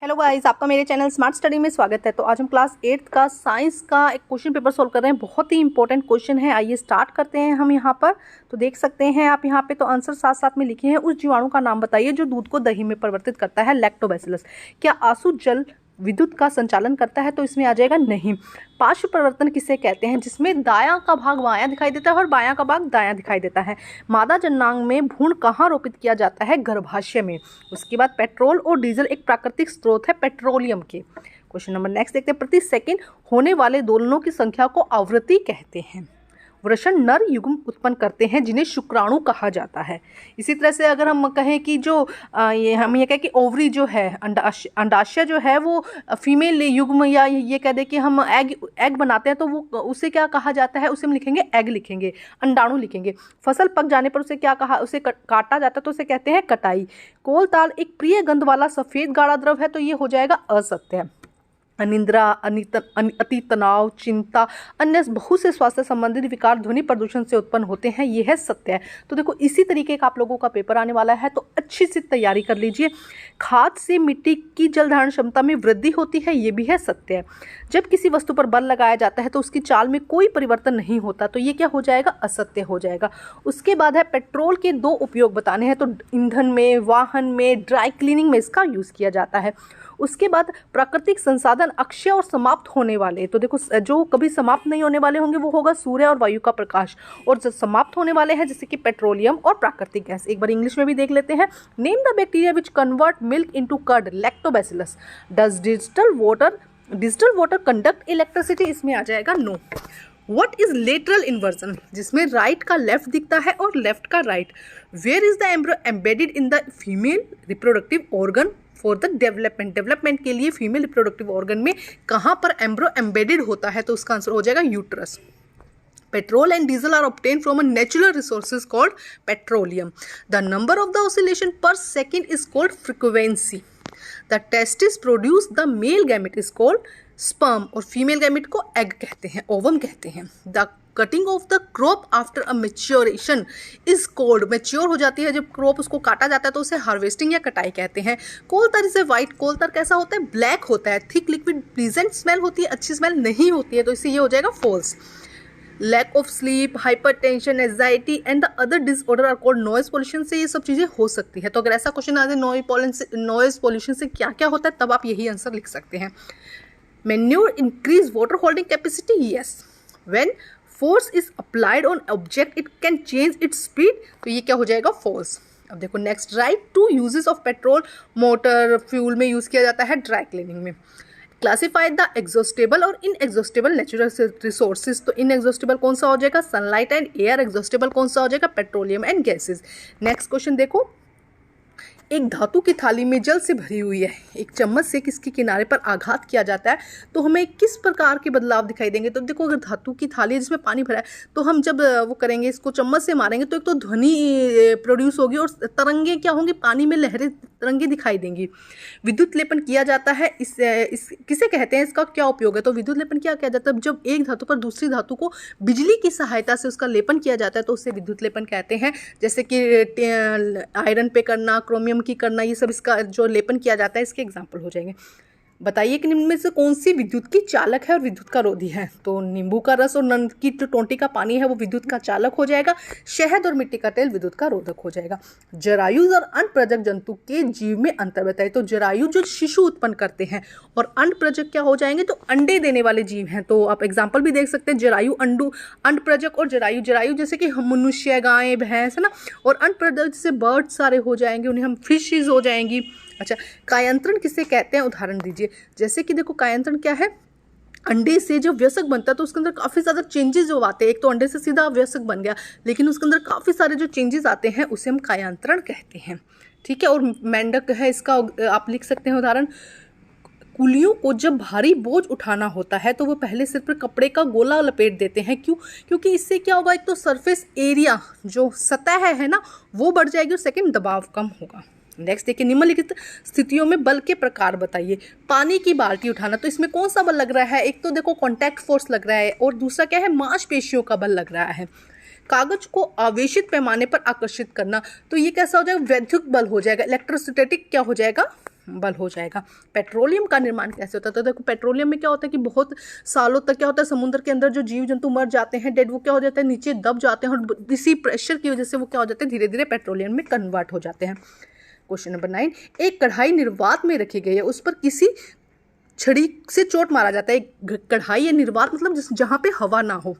Hello guys, आपका मेरे channel smart study में स्वागत है। तो आज हम क्लास 8th का साइंस का एक क्वेश्चन पेपर सोल्व कर रहे हैं। बहुत ही इंपॉर्टेंट क्वेश्चन है। आइए स्टार्ट करते हैं हम यहाँ पर। तो देख सकते हैं आप यहाँ पे तो आंसर साथ साथ में लिखे हैं। उस जीवाणु का नाम बताइए जो दूध को दही में परिवर्तित करता है, लैक्टोबैसिलस। क्या आंसू जल विद्युत का संचालन करता है? तो इसमें आ जाएगा नहीं। पार्श्व परिवर्तन किसे कहते हैं? जिसमें दायां का भाग बायां दिखाई देता है और बायां का भाग दायां दिखाई देता है। मादा जननांग में भ्रूण कहाँ रोपित किया जाता है? गर्भाशय में। उसके बाद पेट्रोल और डीजल एक प्राकृतिक स्रोत है पेट्रोलियम के। क्वेश्चन नंबर नेक्स्ट देखते हैं। प्रति सेकंड होने वाले दोलनों की संख्या को आवृत्ति कहते हैं। वृषण नर युग्म उत्पन्न करते हैं जिन्हें शुक्राणु कहा जाता है। इसी तरह से अगर हम कहें कि जो हम ये कहें कि ओवरी जो है, अंडाशय जो है वो फीमेल युग्म, या ये कह दें कि हम एग बनाते हैं तो वो उसे क्या कहा जाता है? उसे हम लिखेंगे एग, लिखेंगे अंडाणु लिखेंगे। फसल पक जाने पर उसे क्या कहा? उसे काटा जाता है तो उसे कहते हैं कटाई। कोल ताल एक प्रिय गंध वाला सफेद गाढ़ा द्रव है तो ये हो जाएगा असत्य। अनिद्रा, अति तनाव, चिंता, अन्य बहुत से स्वास्थ्य संबंधित विकार ध्वनि प्रदूषण से उत्पन्न होते हैं, यह है सत्य है। तो देखो इसी तरीके का आप लोगों का पेपर आने वाला है तो अच्छी सी तैयारी कर लीजिए। खाद से मिट्टी की जल धारण क्षमता में वृद्धि होती है, ये भी है सत्य है। जब किसी वस्तु पर बल लगाया जाता है तो उसकी चाल में कोई परिवर्तन नहीं होता, तो ये क्या हो जाएगा? असत्य हो जाएगा। उसके बाद है पेट्रोल के दो उपयोग बताने हैं। तो ईंधन में, वाहन में, ड्राई क्लीनिंग में इसका यूज किया जाता है। उसके बाद प्राकृतिक संसाधन अक्षय और समाप्त होने वाले। तो देखो जो कभी समाप्त नहीं होने वाले होंगे वो होगा सूर्य और वायु का प्रकाश, और जो समाप्त होने वाले हैं जैसे कि पेट्रोलियम और प्राकृतिक गैस। एक बार इंग्लिश में भी देख लेते हैं। Name the bacteria which convert milk into curd, lactobacillus. Does digital water conduct electricity? इसमें आ जाएगा no. What is lateral inversion? जिसमें राइट का लेफ्ट दिखता है और लेफ्ट का right. Where is the embryo embedded in the female reproductive organ for the development? Development के लिए फीमेल रिप्रोडक्टिव ऑर्गन में कहाँ पर एम्ब्रो एम्बेडेड होता है? तो उसका आंसर हो जाएगा uterus. Petrol and diesel are obtained from a natural resources called petroleum. The number of the oscillation per second is called frequency. The testis produce the male gamete is called sperm, और female gamete को egg कहते हैं, ovum कहते हैं। The cutting of the crop after a maturation is called, mature हो जाती है जब क्रॉप उसको काटा जाता है तो उसे हार्वेस्टिंग या कटाई कहते हैं। कोलतर इज ए वाइट, कोलतर कैसा होता है? ब्लैक होता है। थिक लिक्विड प्लीजेंट स्मेल होती है, अच्छी स्मेल नहीं होती है, तो इससे ये हो जाएगा false. Lack of sleep, hypertension, anxiety and the other disorder are called noise pollution. से ये सब चीज़ें हो सकती है। तो अगर ऐसा क्वेश्चन आ जाए नॉइज पॉल्यूशन से क्या क्या होता है, तब आप यही आंसर लिख सकते हैं। Manure increase water holding capacity? Yes. When force is applied on object, it can change its speed. तो ये क्या हो जाएगा? False. अब देखो next, write two uses of petrol motor fuel में यूज किया जाता है ड्राई क्लीनिंग में। क्लासिफाई द एग्जॉस्टेबल और इनएग्जॉस्टेबल नेचुरल रिसोर्सेज। तो इनएग्जॉस्टेबल कौन सा हो जाएगा? Sunlight and air. एग्जॉस्टेबल कौन सा हो जाएगा? Petroleum and gases. Next question देखो। एक धातु की थाली में जल से भरी हुई है, एक चम्मच से किसके किनारे पर आघात किया जाता है तो हमें किस प्रकार के बदलाव दिखाई देंगे? तो देखो अगर धातु की थाली है जिसमें पानी भरा है तो हम जब वो करेंगे, इसको चम्मच से मारेंगे तो एक तो ध्वनि प्रोड्यूस होगी और तरंगे क्या होंगी? पानी में लहरें, तरंगे दिखाई देंगी। विद्युत लेपन किया जाता है, इस किसे कहते हैं? इसका क्या उपयोग है? तो विद्युत लेपन क्या किया जाता है? जब एक धातु पर दूसरी धातु को बिजली की सहायता से उसका लेपन किया जाता है तो उसे विद्युत लेपन कहते हैं। जैसे कि आयरन पे करना, क्रोमियम की करना, ये सब इसका जो लेपन किया जाता है इसके एग्जाम्पल हो जाएंगे। बताइए कि निम्न में से कौन सी विद्युत की चालक है और विद्युत का रोधी है? तो नींबू का रस और नल की जो टोंटी का पानी है वो विद्युत का चालक हो जाएगा। शहद और मिट्टी का तेल विद्युत का रोधक हो जाएगा। जरायु और अनप्रजक जंतु के जीव में अंतर बताइए। तो जरायु जो शिशु उत्पन्न करते हैं और अनप्रजक क्या हो जाएंगे? तो अंडे देने वाले जीव हैं। तो आप एग्जाम्पल भी देख सकते हैं, जरायु, अनप्रजक और जरायु जैसे कि मनुष्य, गाय, भैंस है ना, और अनप्रजक जैसे बर्ड सारे हो जाएंगे, उन्हें हम फिशेज हो जाएंगी। अच्छा, कायांतरण किसे कहते हैं? उदाहरण दीजिए। जैसे कि देखो कायांतरण क्या है? अंडे से जब वयस्क बनता है तो उसके अंदर काफ़ी ज़्यादा चेंजेस जो आते हैं। एक तो अंडे से सीधा वयस्क बन गया, लेकिन उसके अंदर काफ़ी सारे जो चेंजेस आते हैं उसे हम कायांतरण कहते हैं। ठीक है। और मेंढक है, इसका आप लिख सकते हैं उदाहरण। कुलियों को जब भारी बोझ उठाना होता है तो वो पहले सिर पर कपड़े का गोला लपेट देते हैं। क्यों? क्योंकि इससे क्या होगा? एक तो सरफेस एरिया, जो सतह है ना, वो बढ़ जाएगी और सेकंड दबाव कम होगा। नेक्स्ट देखिए, निम्नलिखित स्थितियों में बल के प्रकार बताइए। पानी की बाल्टी उठाना, तो इसमें कौन सा बल लग रहा है? एक तो देखो कॉन्टैक्ट फोर्स लग रहा है और दूसरा क्या है? मांसपेशियों का बल लग रहा है। कागज को आवेशित पैमाने पर आकर्षित करना, तो ये कैसा हो जाएगा? वैद्युत बल हो जाएगा। इलेक्ट्रोस्टैटिक क्या हो जाएगा? बल हो जाएगा। पेट्रोलियम का निर्माण कैसे होता है? तो देखो पेट्रोलियम में क्या होता है कि बहुत सालों तक क्या होता है, समुद्र के अंदर जो जीव जंतु मर जाते हैं डेड, वो क्या हो जाता है, नीचे दब जाते हैं और इसी प्रेशर की वजह से वो क्या हो जाते हैं, धीरे धीरे पेट्रोलियम में कन्वर्ट हो जाते हैं। क्वेश्चन नंबर 9, एक कढ़ाई निर्वात में रखी गई है, उस पर किसी छड़ी से चोट मारा जाता है। एक कढ़ाई या निर्वात मतलब जहाँ पे हवा ना हो,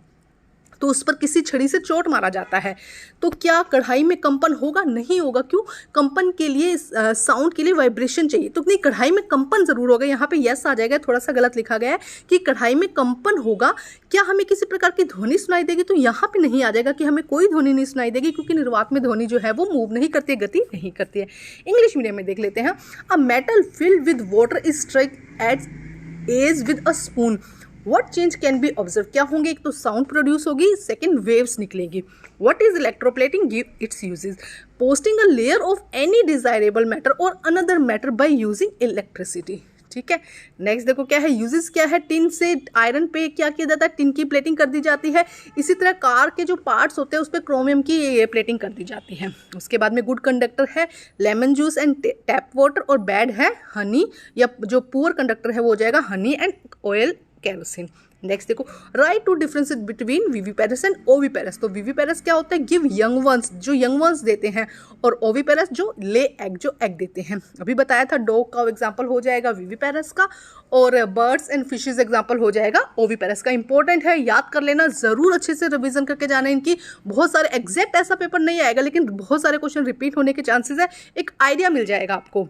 तो उस पर किसी छड़ी से चोट मारा जाता है, तो क्या कढ़ाई में कंपन होगा? नहीं होगा। क्यों? कंपन के लिए साउंड के लिए वाइब्रेशन चाहिए, तो नहीं, कढ़ाई में कंपन जरूर होगा। यहाँ पे यस आ जाएगा, थोड़ा सा गलत लिखा गया है कि कढ़ाई में कंपन होगा। क्या हमें किसी प्रकार की ध्वनि सुनाई देगी? तो यहाँ पे नहीं आ जाएगा कि हमें कोई ध्वनि नहीं सुनाई देगी, क्योंकि निर्वात में ध्वनि जो है वो मूव नहीं करती है, गति नहीं करती है। इंग्लिश मीडियम में देख लेते हैं। A metal filled with water is strike at edge with a spoon, what change can be observe? क्या होंगे? एक तो साउंड प्रोड्यूस होगी, सेकंड वेव्स निकलेगी। What is electroplating? Give its uses. Posting a layer of any desirable matter और another matter by using electricity. ठीक है, next देखो क्या है, यूजेस क्या है। टिन से आयरन पे क्या किया जाता है? टिन की प्लेटिंग कर दी जाती है। इसी तरह कार के जो पार्ट्स होते हैं उस पर क्रोमियम की प्लेटिंग कर दी जाती है। उसके बाद में गुड कंडक्टर है lemon juice and tap water, और बैड है हनी, या जो पुअर कंडक्टर है वो हो जाएगा honey and oil kerosene. Next देखो, write two differences between viviparous and oviparous. तो विविपेरस क्या होता है? गिव यंग वंस, जो यंग वंस देते हैं, और ओविपेरस जो ले एग, जो एग देते हैं। अभी बताया था डॉग का एग्जांपल हो जाएगा विविपेरस का, और बर्ड्स एंड फिशेज एग्जांपल हो जाएगा ओविपेरस का। इंपॉर्टेंट है, याद कर लेना जरूर, अच्छे से रिवीजन करके जाना इनकी। बहुत सारे एग्जैक्ट ऐसा पेपर नहीं आएगा, लेकिन बहुत सारे क्वेश्चन रिपीट होने के चांसेस है, एक आइडिया मिल जाएगा आपको।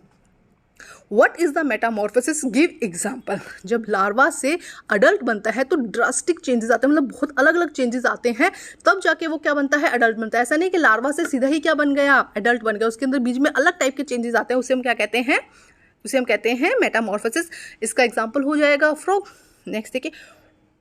What is the metamorphosis? Give example। जब लार्वा से अडल्ट बनता है तो ड्रास्टिक चेंजेस आते हैं, मतलब बहुत अलग अलग चेंजेस आते हैं, तब जाके वो क्या बनता है, अडल्ट बनता है। ऐसा नहीं कि लार्वा से सीधा ही क्या बन गया, अडल्ट बन गया, उसके अंदर बीच में अलग टाइप के चेंजेस आते हैं, उसे हम क्या कहते हैं, उसे हम कहते हैं मेटामॉर्फोसिस। इसका एग्जाम्पल हो जाएगा फ्रॉग। नेक्स्ट देखिए,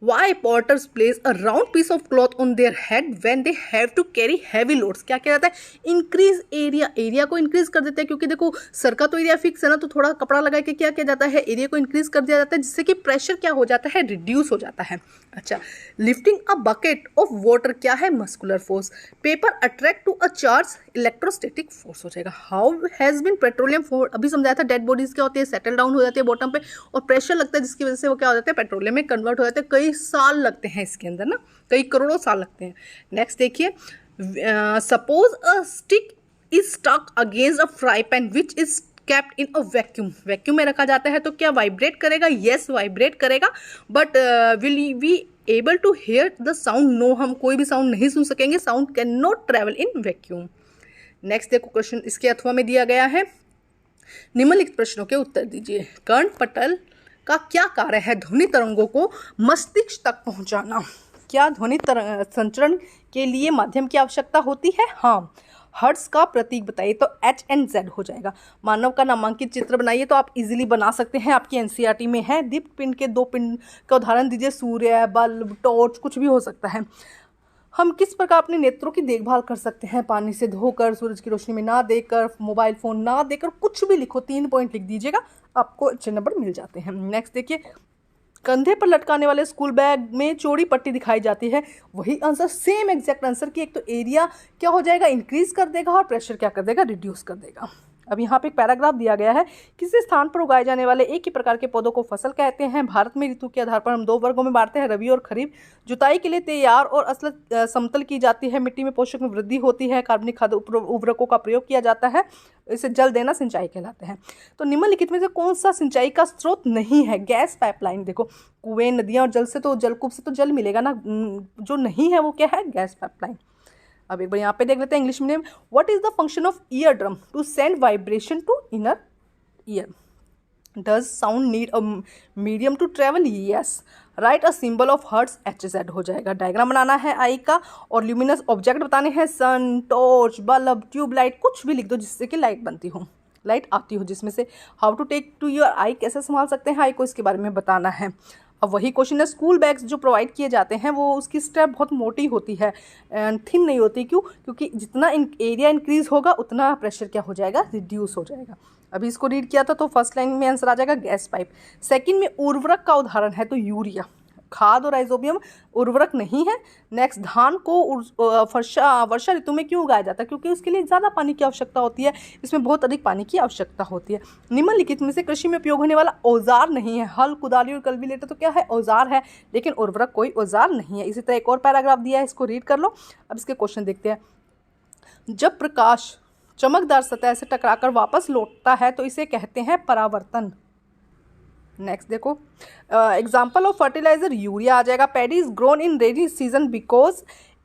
Why potters place a round piece of cloth on their head when they have to carry heavy loads? क्या किया जाता है, इंक्रीज एरिया, एरिया को इंक्रीज कर देते हैं, क्योंकि देखो सर का तो एरिया फिक्स है ना, तो थोड़ा कपड़ा लगा के क्या किया जाता है, एरिया को इंक्रीज कर दिया जाता है, जिससे कि प्रेशर क्या हो जाता है, रिड्यूस हो जाता है। अच्छा, lifting a bucket of water क्या है, muscular force. Paper attract to a charge, electrostatic force हो जाएगा। How has been petroleum for, अभी समझाया था, डेड बॉडीज क्या होती है, सेटल डाउन हो जाती है बॉटम पे, और प्रेशर लगता है, जिसकी वजह से वो क्या हो जाता है, पेट्रोलियम में कन्वर्ट हो जाते हैं। कई साल लगते हैं इसके अंदर ना, कई करोड़ों साल लगते हैं। नेक्स्ट देखिए, suppose a stick is stuck against a fry pan which is kept in a vacuum. Vacuum में रखा जाता है तो क्या वाइब्रेट करेगा? यस, वाइब्रेट करेगा, but will we able to hear the sound? No, हम कोई भी साउंड नहीं सुन सकेंगे। Sound can not travel in vacuum. Next देखो क्वेश्चन इसके अथवा में दिया गया है, निम्नलिखित प्रश्नों के उत्तर दीजिए। कर्ण पटल का क्या कार्य है, ध्वनि तरंगों को मस्तिष्क तक पहुंचाना। क्या ध्वनि संचरण के लिए माध्यम की आवश्यकता होती है? हाँ। हर्ट्ज का प्रतीक बताइए, तो H and Z हो जाएगा। मानव का नामांकित चित्र बनाइए, तो आप इजीली बना सकते हैं, आपकी एनसीईआरटी में है। दीप्त पिंड के 2 पिंड का उदाहरण दीजिए, सूर्य, बल्ब, टॉर्च, कुछ भी हो सकता है। हम किस प्रकार अपने नेत्रों की देखभाल कर सकते हैं? पानी से धोकर, सूरज की रोशनी में ना देकर, मोबाइल फोन ना देकर, कुछ भी लिखो, 3 पॉइंट लिख दीजिएगा, आपको अच्छे नंबर मिल जाते हैं। नेक्स्ट देखिए, कंधे पर लटकाने वाले स्कूल बैग में चौड़ी पट्टी दिखाई जाती है। वही आंसर, सेम एग्जैक्ट आंसर की, एक तो एरिया क्या हो जाएगा, इंक्रीज कर देगा, और प्रेशर क्या कर देगा, रिड्यूस कर देगा। अब यहाँ पे एक पैराग्राफ दिया गया है, किसी स्थान पर उगाए जाने वाले एक ही प्रकार के पौधों को फसल कहते हैं। भारत में ऋतु के आधार पर हम 2 वर्गों में बांटते हैं, रबी और खरीफ। जुताई के लिए तैयार और असल समतल की जाती है, मिट्टी में पोषक में वृद्धि होती है, कार्बनिक खाद उर्वरकों का प्रयोग किया जाता है, इसे जल देना सिंचाई कहलाते हैं। तो निम्नलिखित में से कौन सा सिंचाई का स्रोत नहीं है? Gas pipeline. देखो, कुएं, नदियां और जल से तो, जलकूप से तो जल मिलेगा ना, जो नहीं है वो क्या है, गैस पाइपलाइन। अब एक बार यहाँ पे देख लेते हैं English medium. What is the function of ear drum? To send vibration to inner ear. Does sound need a medium to travel? Yes. Write a symbol of hertz, HZ हो जाएगा। Diagram बनाना है आई का, और ल्यूमिनस ऑब्जेक्ट बताने हैं, सन, torch, bulb, tubelight, कुछ भी लिख दो जिससे कि लाइट बनती हो, लाइट आती हो जिसमें से। How to take to your eye, कैसे संभाल सकते हैं आई को, इसके बारे में बताना है। अब वही क्वेश्चन है, स्कूल बैग्स जो प्रोवाइड किए जाते हैं वो उसकी स्ट्रैप बहुत मोटी होती है, थिन नहीं होती। क्यों? क्योंकि जितना एरिया इंक्रीज होगा उतना प्रेशर क्या हो जाएगा, रिड्यूस हो जाएगा। अभी इसको रीड किया था तो फर्स्ट लाइन में आंसर आ जाएगा गैस पाइप। सेकंड में उर्वरक का उदाहरण है तो यूरिया। खाद और राइजोबियम उर्वरक नहीं है। नेक्स्ट, धान को वर्षा ऋतु में क्यों उगाया जाता है? क्योंकि उसके लिए ज़्यादा पानी की आवश्यकता होती है, इसमें बहुत अधिक पानी की आवश्यकता होती है। निम्नलिखित में से कृषि में उपयोग होने वाला औजार नहीं है। हल, कुदाली और कल्टीवेटर तो क्या है? औजार है, लेकिन उर्वरक कोई औजार नहीं है। इसी तरह एक और पैराग्राफ दिया है, इसको रीड कर लो। अब इसके क्वेश्चन देखते हैं। जब प्रकाश चमकदार सतह से टकराकर वापस लौटता है तो इसे कहते हैं परावर्तन। नेक्स्ट देखो, एग्जाम्पल ऑफ फर्टिलाइजर यूरिया आ जाएगा। Paddy is grown in rainy season because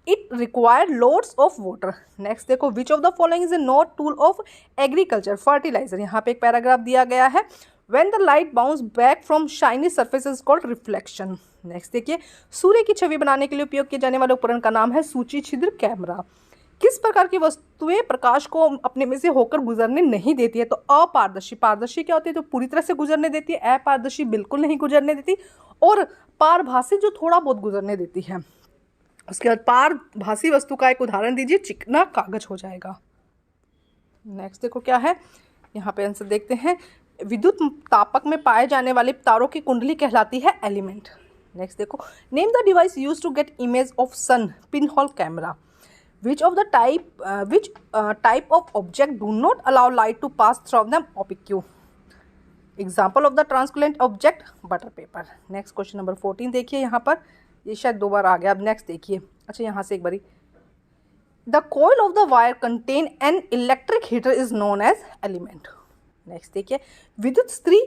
it required loads of water. Next देखो, which of the following is a not tool of agriculture? Fertilizer. यहाँ पे एक पैराग्राफ दिया गया है। When the light bounce back from shiny surface is called reflection. Next देखिए, सूर्य की छवि बनाने के लिए उपयोग किए जाने वाले उपकरण का नाम है सूची छिद्र कैमरा। किस प्रकार की वस्तुएं प्रकाश को अपने में से होकर गुजरने नहीं देती है? तो अपारदर्शी। पारदर्शी क्या होती है? जो पूरी तरह से गुजरने देती है। अपारदर्शी बिल्कुल नहीं गुजरने देती। और पारभासी, जो थोड़ा बहुत गुजरने देती है। उसके बाद पारभासी वस्तु का एक उदाहरण दीजिए। चिकना कागज हो जाएगा। नेक्स्ट देखो क्या है, यहाँ पे आंसर देखते हैं। विद्युत तापक में पाए जाने वाले तारों की कुंडली कहलाती है एलिमेंट। नेक्स्ट देखो, name the device used to get image of sun. Pin hole camera. Which type of object do not allow light to pass through them? Opaque. Example of the translucent object, butter paper. Next question number 14 देखिए, यहाँ पर ये शायद 2 बार आ गया। अब next देखिए, अच्छा यहाँ से एक बारी। The coil of the wire contain an electric heater is known as element. Next देखिए, विद्युत स्त्री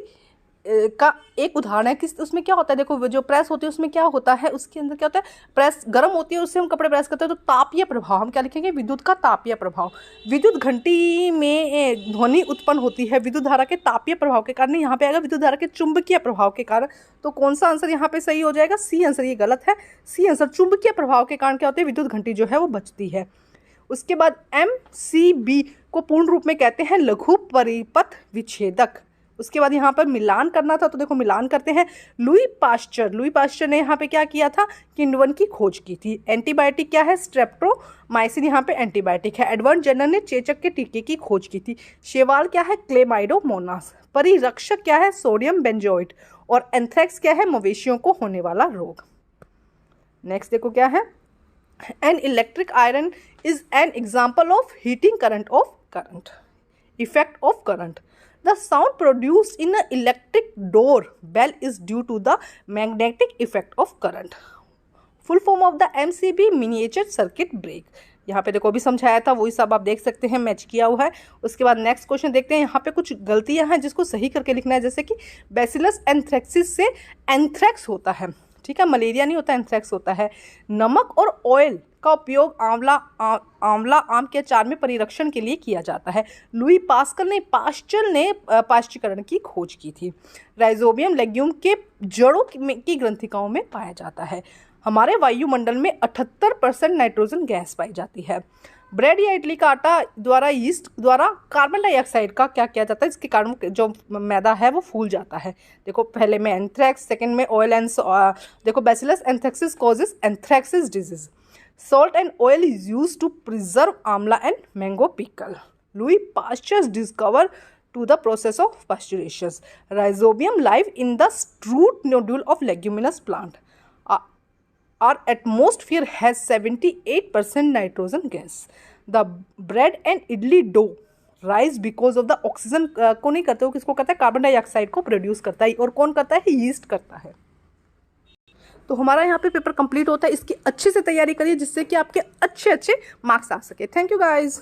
का एक उदाहरण है। किस उसमें क्या होता है? देखो, जो प्रेस होती है उसमें क्या होता है? उसके अंदर क्या होता है? प्रेस गर्म होती है, उससे हम कपड़े प्रेस करते हैं। तो तापीय प्रभाव, हम क्या लिखेंगे? विद्युत का तापीय प्रभाव। विद्युत घंटी में ध्वनि उत्पन्न होती है विद्युत धारा के तापीय प्रभाव के कारण। यहाँ पे आएगा विद्युत धारा के चुंबकीय प्रभाव के कारण। तो कौन सा आंसर यहाँ पे सही हो जाएगा? C answer. ये गलत है। सी आंसर, चुंबकीय प्रभाव के कारण क्या होती है? विद्युत घंटी जो है वो बचती है। उसके बाद MCB को पूर्ण रूप में कहते हैं लघु परिपथ विच्छेदक। उसके बाद यहाँ पर मिलान करना था, तो देखो मिलान करते हैं। लुई पास्चर ने यहाँ पे क्या किया था? किण्वन की खोज की थी। एंटीबायोटिक क्या है? स्ट्रेप्टोमाइसिन यहाँ पे एंटीबायोटिक है। एडवर्ड जेनर ने चेचक के टीके की खोज की थी। शेवाल क्या है? क्लेमाइडोमोनास। परिरक्षक क्या है? Sodium benzoate. और एंथ्रेक्स क्या है? मवेशियों को होने वाला रोग। नेक्स्ट देखो क्या है, an electric iron is an example of heating current of current. Effect of current, the sound produced in an electric door bell is due to the magnetic effect of current. Full form of the MCB, miniature circuit break. यहाँ पे देखो अभी समझाया था, वही सब आप देख सकते हैं, मैच किया हुआ है। उसके बाद नेक्स्ट क्वेश्चन देखते हैं। यहाँ पे कुछ गलतियाँ हैं जिसको सही करके लिखना है। जैसे कि बैसिलस एंथ्रेक्सिस से एंथ्रेक्स होता है, ठीक है, मलेरिया नहीं होता, एंथ्रेक्स होता है। नमक और ऑयल का उपयोग आंवला आम के अचार में परिरक्षण के लिए किया जाता है। लुई पास्चर ने पाश्चीकरण की खोज की थी। राइजोबियम लेग्यूम के जड़ों की ग्रंथिकाओं में पाया जाता है। हमारे वायुमंडल में 78% नाइट्रोजन गैस पाई जाती है। ब्रेड या इडली का आटा द्वारा यीस्ट द्वारा कार्बन डाइऑक्साइड का क्या किया जाता है? इसके कारण जो मैदा है वो फूल जाता है। देखो पहले में एंथ्रेक्स, सेकंड में ऑयल एंड देखो bacillus anthracis causes anthracis disease. Salt and oil is used to preserve amla and mango pickle. Louis Pasteur discovered to the process of pasteurization. Rhizobium live in the root nodule of leguminous plant. Our atmosphere has 78% nitrogen gas. The bread and idli dough rise because of the oxygen को नहीं करते हो, किसको करता है? Carbon dioxide को produce करता है। और कौन करता है? यीस्ट करता है। तो हमारा यहाँ पे पेपर कंप्लीट होता है। इसकी अच्छे से तैयारी करिए जिससे कि आपके अच्छे मार्क्स आ सके। Thank you guys.